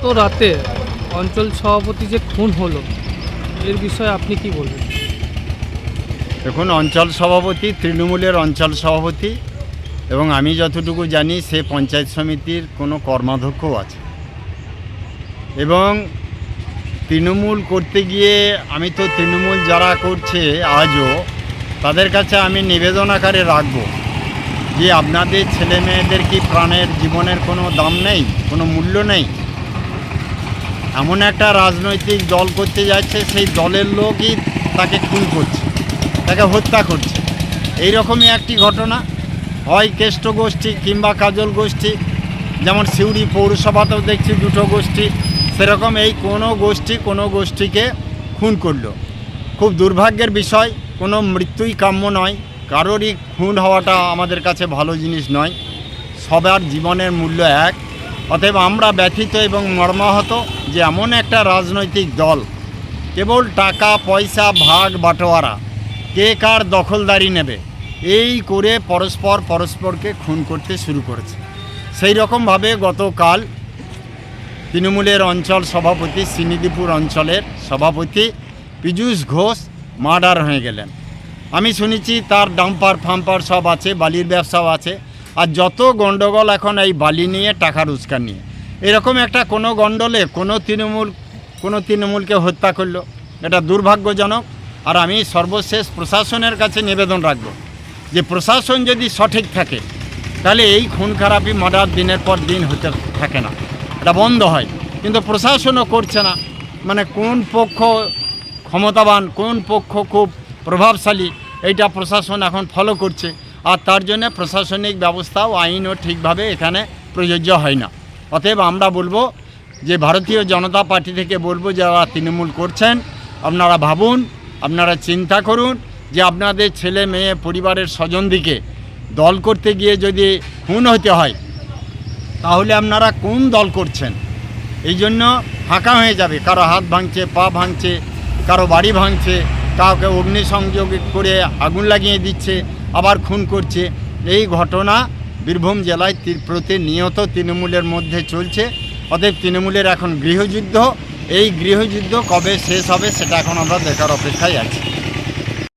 তো রাতে অঞ্চল সভাপতি যে খুন হলো এর বিষয়ে আপনি কি বলবেন? দেখুন, অঞ্চল সভাপতি তৃণমূলের অঞ্চল সভাপতি, এবং আমি যতটুকু জানি সে পঞ্চায়েত সমিতির কোনো কর্মাধ্যক্ষও আছে। এবং তৃণমূল করতে গিয়ে আমি তো তৃণমূল যারা করছে আজও তাদের কাছে আমি নিবেদন আকারে রাখবো যে আপনাদের ছেলে মেয়েদের কি প্রাণের জীবনের কোনো দাম নেই, কোনো মূল্য নেই? এমন একটা রাজনৈতিক দল করতে যাচ্ছে, সেই দলের লোকই তাকে খুন করছে, তাকে হত্যা করছে। এই রকমই একটি ঘটনা, হয় কেষ্ট গোষ্ঠী কিংবা কাজল গোষ্ঠী, যেমন সিউড়ি পৌরসভাতেও দেখছি দুটো গোষ্ঠী, সেরকম এই কোনো গোষ্ঠীকে খুন করলো। খুব দুর্ভাগ্যের বিষয়, কোনো মৃত্যুই কাম্য নয়, কারোরই খুন হওয়াটা আমাদের কাছে ভালো জিনিস নয়। সবার জীবনের মূল্য এক। অতএব আমরা ব্যথিত এবং মর্মাহত যে এমন একটা রাজনৈতিক দল কেবল টাকা পয়সা ভাগ বাটোয়ারা, কে কার দখলদারি নেবে, এই করে পরস্পরকে খুন করতে শুরু করেছে। সেই রকমভাবে গতকাল তৃণমূলের অঞ্চল সভাপতি, শ্রীনিধিপুর অঞ্চলের সভাপতি পীযূষ ঘোষ মার্ডার হয়ে গেলেন। আমি শুনেছি তার ডাম্পার ফাম্পার সব আছে, বালির ব্যবসাও আছে। আর যত গণ্ডগোল এখন এই বালি নিয়ে, টাকার উস্কান নিয়ে, এরকম একটা কোনো গণ্ডলে কোনো তৃণমূলকে হত্যা করলো, এটা দুর্ভাগ্যজনক। আর আমি সর্বশেষ প্রশাসনের কাছে নিবেদন রাখব যে প্রশাসন যদি সঠিক থাকে তাহলে এই খুন খারাপি মার্ডার দিনের পর দিন হতে থাকে না, এটা বন্ধ হয়। কিন্তু প্রশাসনও করছে না, মানে কোন পক্ষ ক্ষমতাবান, কোন পক্ষ খুব প্রভাবশালী, এইটা প্রশাসন এখন ফলো করছে। আর তার জন্য প্রশাসনিক ব্যবস্থা ও আইনও ঠিকভাবে এখানে প্রযোজ্য হয় না। অতএব আমরা বলবো যে ভারতীয় জনতা পার্টি থেকে বলবো, যারা তৃণমূল করছেন আপনারা ভাবুন, আপনারা চিন্তা করুন যে আপনাদের ছেলে মেয়ে পরিবারের স্বজনদিকে দল করতে গিয়ে যদি খুন হতে হয় তাহলে আপনারা কোন দল করছেন? এই জন্য ফাঁকা হয়ে যাবে, কারো হাত ভাঙছে, পা ভাঙছে, কারো বাড়ি ভাঙছে, কাউকে অগ্নিসংযোগ করে আগুন লাগিয়ে দিচ্ছে, আবার খুন করছে। এই ঘটনা বীরভূম জেলায় প্রতিনিয়ত তৃণমূলের মধ্যে চলছে। অতএব তৃণমূলের এখন গৃহযুদ্ধ, এই গৃহযুদ্ধ কবে শেষ হবে সেটা এখন আমরা দেখার অপেক্ষায় আছি।